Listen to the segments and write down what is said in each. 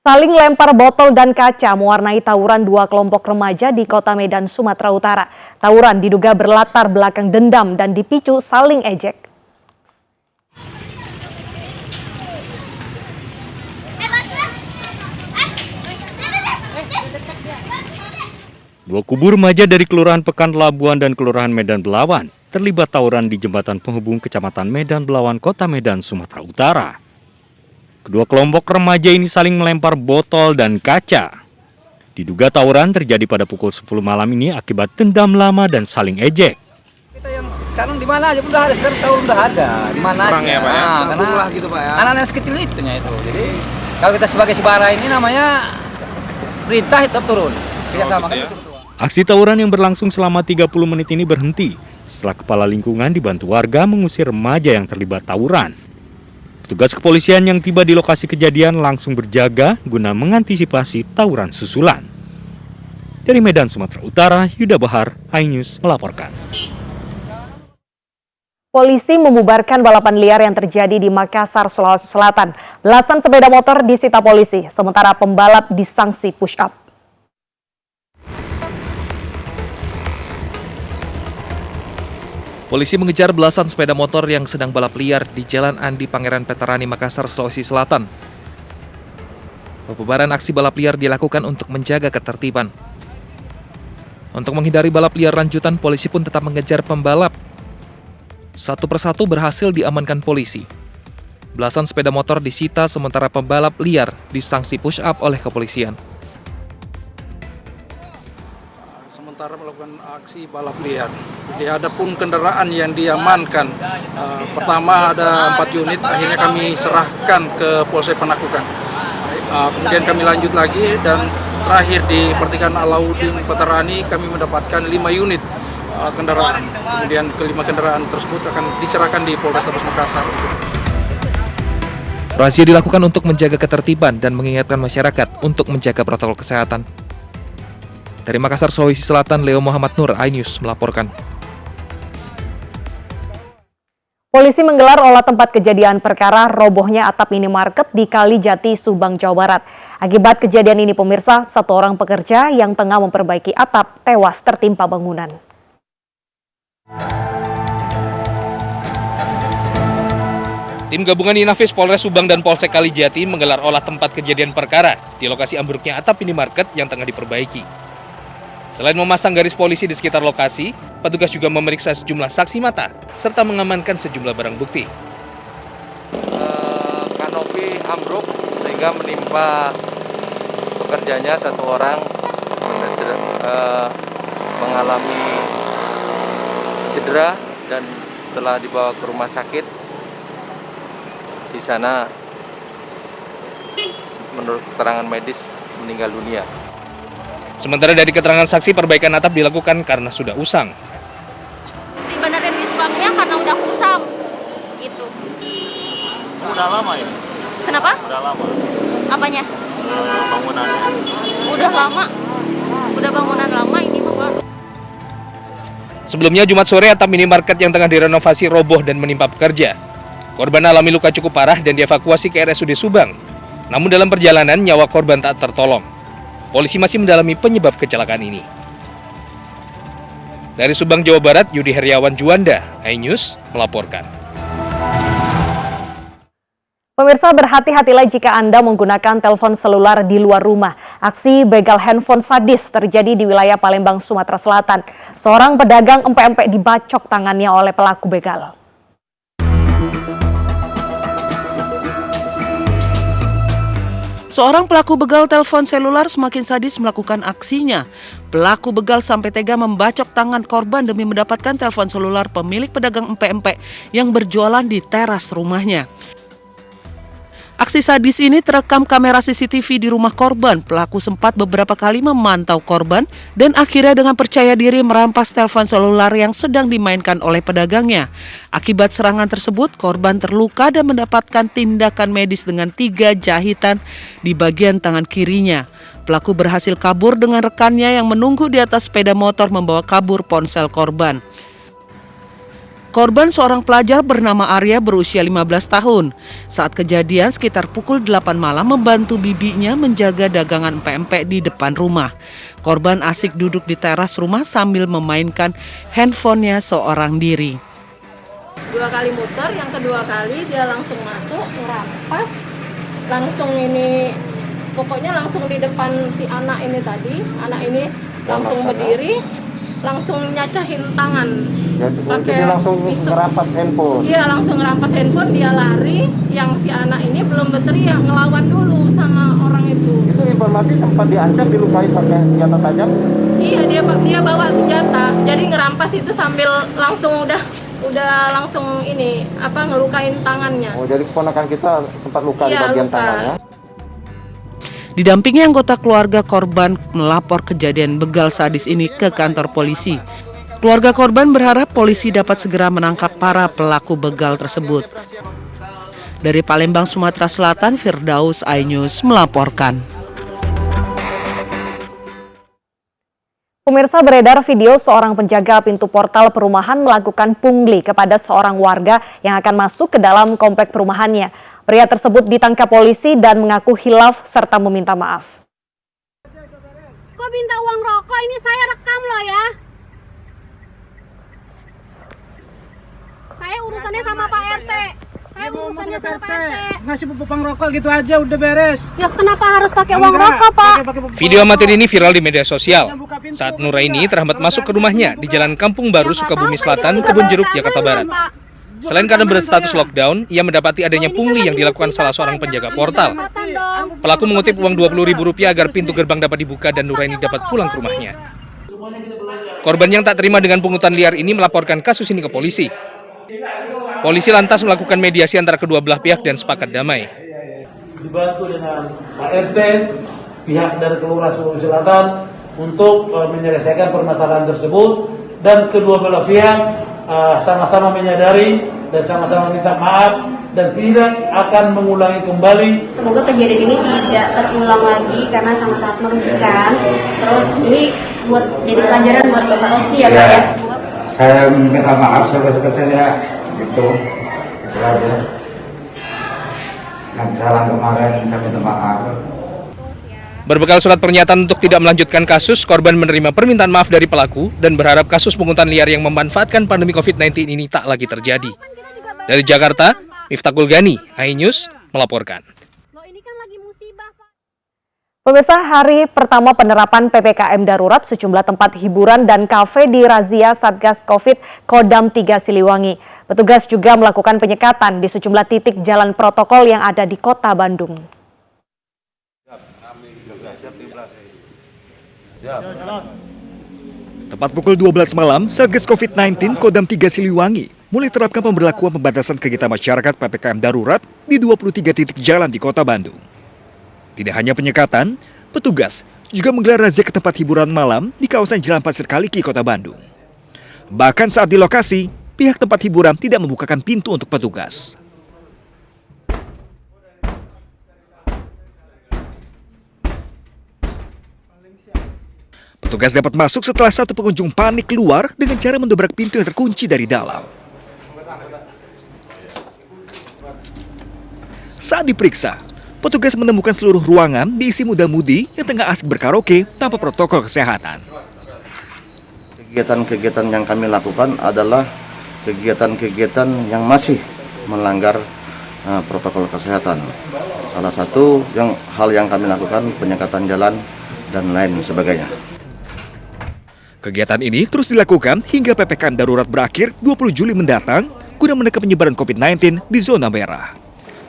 Saling lempar botol dan kaca mewarnai tawuran dua kelompok remaja di Kota Medan, Sumatera Utara. Tawuran diduga berlatar belakang dendam dan dipicu saling ejek. Dua kubu remaja dari Kelurahan Pekan Labuan dan Kelurahan Medan Belawan terlibat tawuran di jembatan penghubung Kecamatan Medan Belawan, Kota Medan, Sumatera Utara. Kedua kelompok remaja ini saling melempar botol dan kaca. Diduga tawuran terjadi pada pukul 10 malam ini akibat dendam lama dan saling ejek. Kita yang sekarang di mana aja udah ada, sekarang tahun udah ada, di mana aja. Ya, Pak, ya? Karena gitu, Pak, ya? anak-anak sekecil itunya itu. Jadi kalau kita sebagai sebara ini namanya perintah itu turun. Kita sama gitu ya? Aksi tawuran yang berlangsung selama 30 menit ini berhenti setelah kepala lingkungan dibantu warga mengusir remaja yang terlibat tawuran. Petugas kepolisian yang tiba di lokasi kejadian langsung berjaga guna mengantisipasi tawuran susulan. Dari Medan, Sumatera Utara, Yuda Bahar, iNews melaporkan. Polisi membubarkan balapan liar yang terjadi di Makassar, Sulawesi Selatan. Belasan sepeda motor disita polisi, sementara pembalap disanksi push up. Polisi mengejar belasan sepeda motor yang sedang balap liar di Jalan Andi Pangeran Petarani, Makassar, Sulawesi Selatan. Pembubaran aksi balap liar dilakukan untuk menjaga ketertiban. Untuk menghindari balap liar lanjutan, polisi pun tetap mengejar pembalap. Satu persatu berhasil diamankan polisi. Belasan sepeda motor disita sementara pembalap liar disanksi push up oleh kepolisian. Sementara melakukan aksi balap liar. Jadi ada pun kendaraan yang diamankan. Pertama ada 4 unit, akhirnya kami serahkan ke Polsek Penakukan. Kemudian kami lanjut lagi dan terakhir di pertigaan Alauddin Petarani kami mendapatkan 5 unit kendaraan. Kemudian kelima kendaraan tersebut akan diserahkan di Polrestabes Makassar. Razia dilakukan untuk menjaga ketertiban dan mengingatkan masyarakat untuk menjaga protokol kesehatan. Dari Makassar, Sulawesi Selatan, Leo Muhammad Nur, iNews melaporkan. Polisi menggelar olah tempat kejadian perkara robohnya atap minimarket di Kalijati, Subang, Jawa Barat. Akibat kejadian ini pemirsa, satu orang pekerja yang tengah memperbaiki atap tewas tertimpa bangunan. Tim gabungan Inafis Polres Subang dan Polsek Kalijati menggelar olah tempat kejadian perkara di lokasi ambruknya atap minimarket yang tengah diperbaiki. Selain memasang garis polisi di sekitar lokasi, petugas juga memeriksa sejumlah saksi mata serta mengamankan sejumlah barang bukti. Kanopi ambruk sehingga menimpa pekerjanya, satu orang mengalami cedera dan telah dibawa ke rumah sakit. Di sana menurut keterangan medis meninggal dunia. Sementara dari keterangan saksi, perbaikan atap dilakukan karena sudah usang. Dibenerin di Subangnya karena udah kusam, gitu. Udah lama ya? Kenapa? Udah lama. Apanya? Bangunannya. Udah lama. Udah bangunan lama ini, Bapak. Sebelumnya Jumat sore atap minimarket yang tengah direnovasi roboh dan menimpa pekerja. Korban alami luka cukup parah dan dievakuasi ke RSUD Subang. Namun dalam perjalanan nyawa korban tak tertolong. Polisi masih mendalami penyebab kecelakaan ini. Dari Subang, Jawa Barat, Yudi Heriawan Juanda, iNews melaporkan. Pemirsa, berhati-hatilah jika Anda menggunakan telepon selular di luar rumah. Aksi begal handphone sadis terjadi di wilayah Palembang, Sumatera Selatan. Seorang pedagang empek-empek dibacok tangannya oleh pelaku begal. Seorang pelaku begal telepon selular semakin sadis melakukan aksinya. Pelaku begal sampai tega membacok tangan korban demi mendapatkan telepon selular pemilik pedagang empek-empek yang berjualan di teras rumahnya. Aksi sadis ini terekam kamera CCTV di rumah korban. Pelaku sempat beberapa kali memantau korban dan akhirnya dengan percaya diri merampas telepon selular yang sedang dimainkan oleh pedagangnya. Akibat serangan tersebut, korban terluka dan mendapatkan tindakan medis dengan 3 jahitan di bagian tangan kirinya. Pelaku berhasil kabur dengan rekannya yang menunggu di atas sepeda motor membawa kabur ponsel korban. Korban seorang pelajar bernama Arya berusia 15 tahun. Saat kejadian sekitar pukul 8 malam membantu bibinya menjaga dagangan empek-empek di depan rumah. Korban asik duduk di teras rumah sambil memainkan handphonenya seorang diri. 2 kali muter, yang kedua kali dia langsung masuk, merampas, langsung ini, pokoknya langsung di depan si anak ini tadi, anak ini langsung berdiri, langsung nyacahin tangan. Jadi langsung ngerampas handphone? Iya, langsung ngerampas handphone, dia lari, yang si anak ini belum berteriak, ngelawan dulu sama orang itu. Itu informasi sempat diancam, dilukai pakai senjata tajam? Iya, dia bawa senjata, jadi ngerampas itu sambil langsung udah langsung ini ngelukain tangannya. Oh, jadi keponakan kita sempat luka di bagian tangannya. Didampingi anggota keluarga korban melapor kejadian begal sadis ini ke kantor polisi. Keluarga korban berharap polisi dapat segera menangkap para pelaku begal tersebut. Dari Palembang, Sumatera Selatan, Firdaus, iNews melaporkan. Pemirsa, beredar video seorang penjaga pintu portal perumahan melakukan pungli kepada seorang warga yang akan masuk ke dalam komplek perumahannya. Pria tersebut ditangkap polisi dan mengaku hilaf serta meminta maaf. Kok minta uang rokok? Ini saya rekam loh ya. Saya urusannya sama Pak RT. Saya urusannya sama Pak RT. Ngasih pupuk rokok gitu aja udah beres. Ya kenapa harus pakai uang rokok, Pak? Video amatir ini viral di media sosial saat Nuraini terhambat masuk ke rumahnya di Jalan Kampung Baru, Sukabumi Selatan, Kebun Jeruk, Jakarta Barat. Selain karena berstatus lockdown, ia mendapati adanya pungli yang dilakukan salah seorang penjaga portal. Pelaku mengutip uang Rp20.000 agar pintu gerbang dapat dibuka dan Nuraini dapat pulang ke rumahnya. Korban yang tak terima dengan pungutan liar ini melaporkan kasus ini ke polisi. Polisi lantas melakukan mediasi antara kedua belah pihak dan sepakat damai. Dibantu dengan Pak RT, pihak dari Kelurahan Sukabumi Selatan untuk menyelesaikan permasalahan tersebut, dan kedua belah pihak sama-sama menyadari dan sama-sama minta maaf dan tidak akan mengulangi kembali. Semoga kejadian ini tidak terulang lagi karena sangat-sangat merugikan. Terus ini buat jadi pelajaran buat Bapak Rosdi ya, Pak ya. Saya minta maaf sebesar-besarnya gitu. Aja. Yang jalan kemarin saya minta maaf. Berbekal surat pernyataan untuk tidak melanjutkan kasus, korban menerima permintaan maaf dari pelaku dan berharap kasus pungutan liar yang memanfaatkan pandemi COVID-19 ini tak lagi terjadi. Dari Jakarta, Miftahul Gani, iNews melaporkan. Pemirsa, hari pertama penerapan PPKM darurat, sejumlah tempat hiburan dan kafe dirazia Satgas Covid Kodam 3 Siliwangi. Petugas juga melakukan penyekatan di sejumlah titik jalan protokol yang ada di Kota Bandung. Tepat pukul 12 malam, Satgas COVID-19 Kodam 3 Siliwangi mulai terapkan pemberlakuan pembatasan kegiatan masyarakat PPKM darurat di 23 titik jalan di Kota Bandung. Tidak hanya penyekatan, petugas juga menggelar razia ke tempat hiburan malam di kawasan Jalan Pasir Kaliki, Kota Bandung. Bahkan saat di lokasi, pihak tempat hiburan tidak membukakan pintu untuk petugas. Petugas dapat masuk setelah satu pengunjung panik keluar dengan cara mendobrak pintu yang terkunci dari dalam. Saat diperiksa, petugas menemukan seluruh ruangan diisi muda-mudi yang tengah asik berkaraoke tanpa protokol kesehatan. Kegiatan-kegiatan yang kami lakukan adalah kegiatan-kegiatan yang masih melanggar protokol kesehatan. Salah satu hal yang kami lakukan penyekatan jalan dan lain sebagainya. Kegiatan ini terus dilakukan hingga PPKM darurat berakhir 20 Juli mendatang guna menekan penyebaran COVID-19 di zona merah.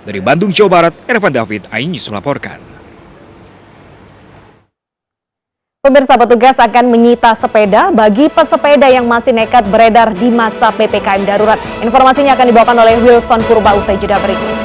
Dari Bandung, Jawa Barat, Ervan David, iNews melaporkan. Pemirsa, petugas akan menyita sepeda bagi pesepeda yang masih nekat beredar di masa PPKM darurat. Informasinya akan dibawakan oleh Wilson Purba usai jeda berikut.